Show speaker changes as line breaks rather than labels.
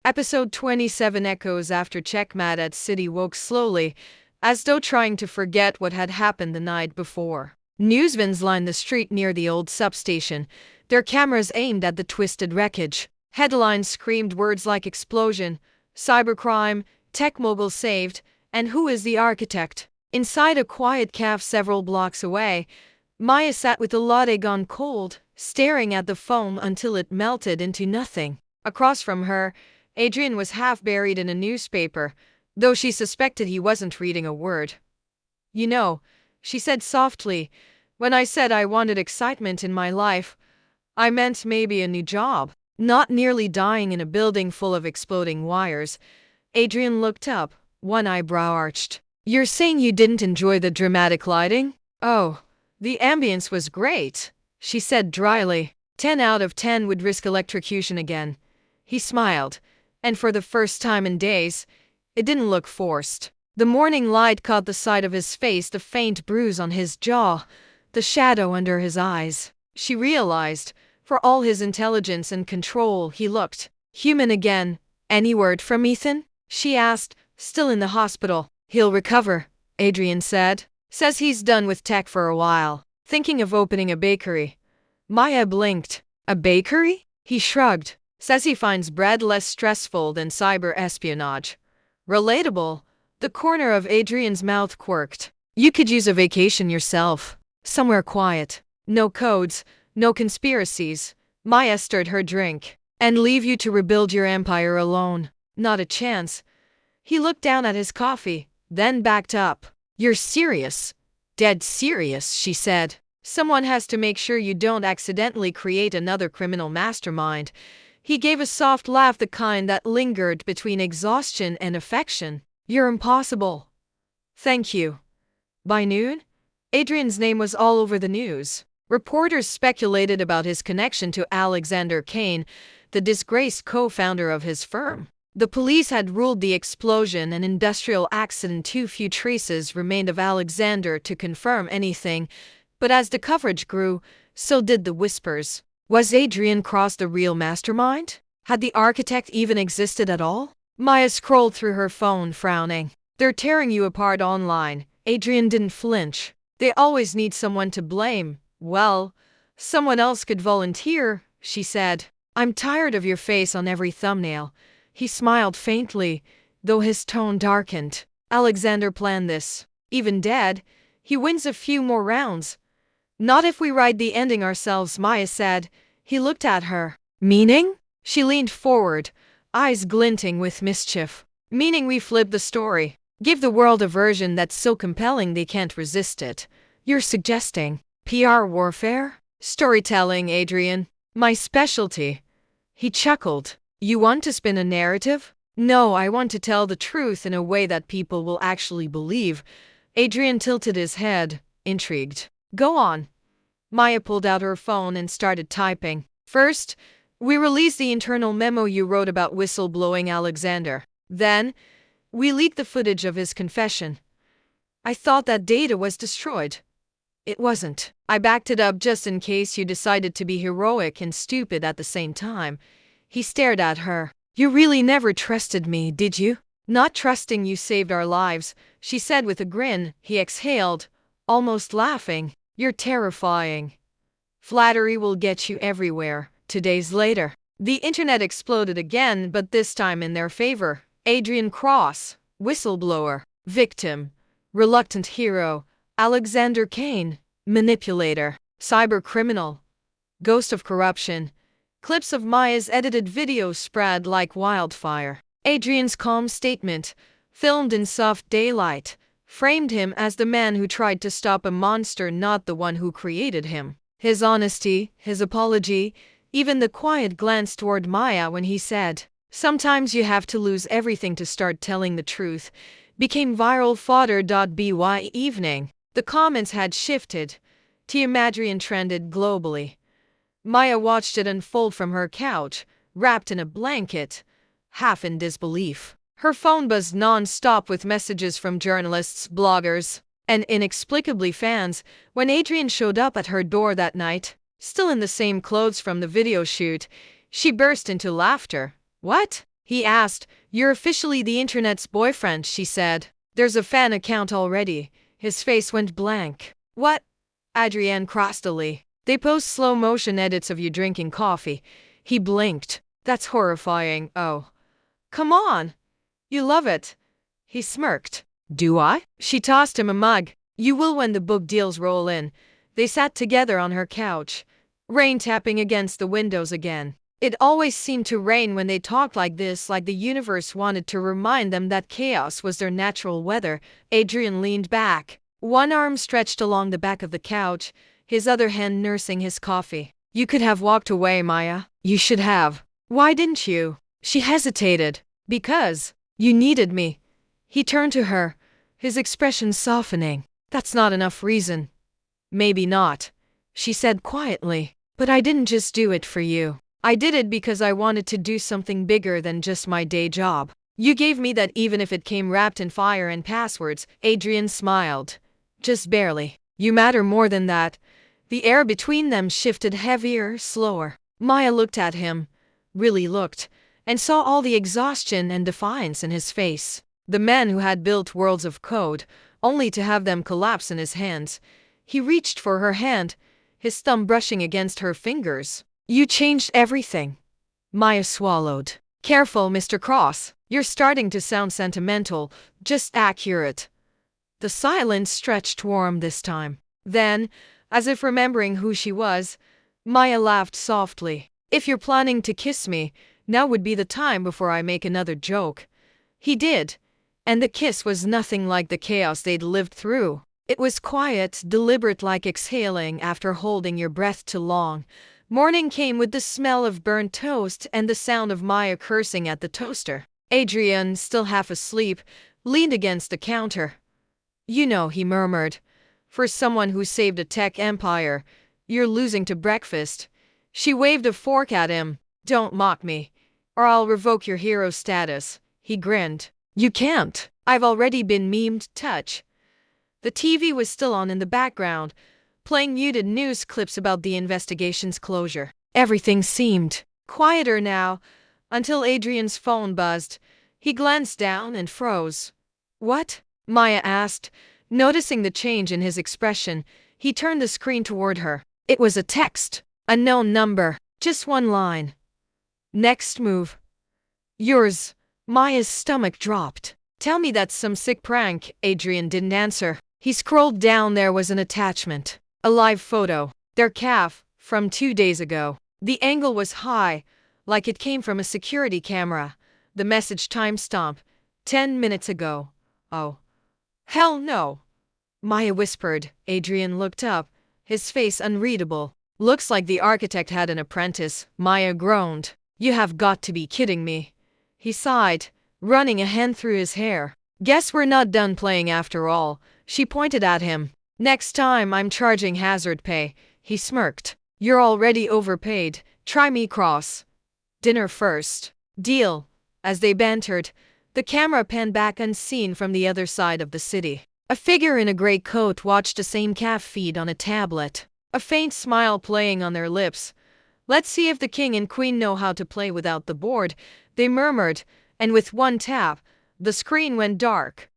Episode 27 echoes after checkmate at City woke slowly, as though trying to forget what had happened the night before. Newsvans lined the street near the old substation, their cameras aimed at the twisted wreckage. Headlines screamed words like explosion, cybercrime, tech mogul saved, and who is the architect? Inside a quiet cafe several blocks away, Maya sat with the latte gone cold, staring at the foam until it melted into nothing. Across from her, Adrian was half buried in a newspaper, though she suspected he wasn't reading a word. "You know," she said softly, "when I said I wanted excitement in my life, I meant maybe a new job, not nearly dying in a building full of exploding wires." Adrian looked up, one eyebrow arched. "You're saying you didn't enjoy the dramatic lighting?" "Oh, the ambience was great," she said dryly. 10 out of 10 would risk electrocution again. He smiled, and for the first time in days, it didn't look forced. The morning light caught the side of his face, the faint bruise on his jaw, the shadow under his eyes. She realized, for all his intelligence and control, he looked human again. "Any word from Ethan?" she asked, still in the hospital. "He'll recover," Adrian said. "Says he's done with tech for a while. Thinking of opening a bakery." Maya blinked. "A bakery?" He shrugged. "Says he finds bread less stressful than cyber espionage." Relatable. The corner of Adrian's mouth quirked. "You could use a vacation yourself. Somewhere quiet. No codes, no conspiracies." Maya stirred her drink. "And leave you to rebuild your empire alone." "Not a chance." He looked down at his coffee, then backed up. "You're serious?" "Dead serious," she said. "Someone has to make sure you don't accidentally create another criminal mastermind." He gave a soft laugh, the kind that lingered between exhaustion and affection. "You're impossible." "Thank you." By noon, Adrian's name was all over the news. Reporters speculated about his connection to Alexander Kane, the disgraced co-founder of his firm. The police had ruled the explosion an industrial accident. Too few traces remained of Alexander to confirm anything, but as the coverage grew, so did the whispers. Was Adrian Cross the real mastermind? Had the architect even existed at all? Maya scrolled through her phone, frowning. "They're tearing you apart online." Adrian didn't flinch. "They always need someone to blame." "Well, someone else could volunteer," she said. "I'm tired of your face on every thumbnail." He smiled faintly, though his tone darkened. "Alexander planned this. Even dead, he wins a few more rounds." "Not if we write the ending ourselves," Maya said. He looked at her. "Meaning?" She leaned forward, eyes glinting with mischief. "Meaning we flip the story. Give the world a version that's so compelling they can't resist it." "You're suggesting PR warfare?" "Storytelling, Adrian. My specialty." He chuckled. "You want to spin a narrative?" "No, I want to tell the truth in a way that people will actually believe." Adrian tilted his head, intrigued. "Go on." Maya pulled out her phone and started typing. "First, we released the internal memo you wrote about whistleblowing Alexander. Then, we leaked the footage of his confession. I thought that data was destroyed. It wasn't. I backed it up just in case you decided to be heroic and stupid at the same time." He stared at her. "You really never trusted me, did you?" "Not trusting you saved our lives," she said with a grin. He exhaled, almost laughing. "You're terrifying." "Flattery will get you everywhere." 2 days later, the internet exploded again, but this time in their favor. Adrian Cross, whistleblower. Victim, reluctant hero. Alexander Kane, manipulator. Cybercriminal, ghost of corruption. Clips of Maya's edited video spread like wildfire. Adrian's calm statement, filmed in soft daylight, framed him as the man who tried to stop a monster, not the one who created him. His honesty, his apology, even the quiet glance toward Maya when he said, "Sometimes you have to lose everything to start telling the truth," became viral fodder. By evening, the comments had shifted. Team Adrian trended globally. Maya watched it unfold from her couch, wrapped in a blanket, half in disbelief. Her phone buzzed non-stop with messages from journalists, bloggers, and inexplicably fans. When Adrian showed up at her door that night, still in the same clothes from the video shoot, she burst into laughter. "What? He asked. You're officially the internet's boyfriend, she said. There's a fan account already. His face went blank. What? Adrienne crostally. They post slow motion edits of you drinking coffee. He blinked. That's horrifying. Oh. Come on. You love it. He smirked. Do I? She tossed him a mug. You will when the book deals roll in. They sat together on her couch. Rain tapping against the windows again. It always seemed to rain when they talked like this, like the universe wanted to remind them that chaos was their natural weather. Adrian leaned back, one arm stretched along the back of the couch, his other hand nursing his coffee. You could have walked away, Maya. You should have. Why didn't you? She hesitated. Because you needed me. He turned to her, his expression softening. That's not enough reason. Maybe not, she said quietly. But I didn't just do it for you. I did it because I wanted to do something bigger than just my day job. You gave me that even if it came wrapped in fire and passwords. Adrian smiled. Just barely. You matter more than that. The air between them shifted heavier, slower. Maya looked at him, really looked, and saw all the exhaustion and defiance in his face. The man who had built worlds of code, only to have them collapse in his hands. He reached for her hand, his thumb brushing against her fingers. You changed everything. Maya swallowed. Careful, Mr. Cross. You're starting to sound sentimental, just accurate. The silence stretched warm this time. Then, as if remembering who she was, Maya laughed softly. If you're planning to kiss me, now would be the time before I make another joke. He did. And the kiss was nothing like the chaos they'd lived through. It was quiet, deliberate, like exhaling after holding your breath too long. Morning came with the smell of burnt toast and the sound of Maya cursing at the toaster. Adrian, still half asleep, leaned against the counter. You know, he murmured, for someone who saved a tech empire, you're losing to breakfast. She waved a fork at him. Don't mock me, or I'll revoke your hero status. He grinned. You can't. I've already been memed. Touch. The TV was still on in the background, playing muted news clips about the investigation's closure. Everything seemed quieter now, until Adrian's phone buzzed. He glanced down and froze. What? Maya asked, noticing the change in his expression. He turned the screen toward her. It was a text. A known number. Just one line. Next move. Yours. Maya's stomach dropped. Tell me that's some sick prank. Adrian didn't answer. He scrolled down. There was an attachment. A live photo. Their calf, from 2 days ago. The angle was high, like it came from a security camera. The message timestamp. 10 minutes ago. Oh. Hell no. Maya whispered. Adrian looked up, his face unreadable. Looks like the architect had an apprentice. Maya groaned. You have got to be kidding me. He sighed, running a hand through his hair. Guess we're not done playing after all. She pointed at him. Next time I'm charging hazard pay. He smirked. You're already overpaid. Try me, Cross. Dinner first. Deal. As they bantered, the camera panned back unseen from the other side of the city. A figure in a gray coat watched the same calf feed on a tablet, a faint smile playing on their lips. Let's see if the king and queen know how to play without the board, they murmured, and with one tap, the screen went dark.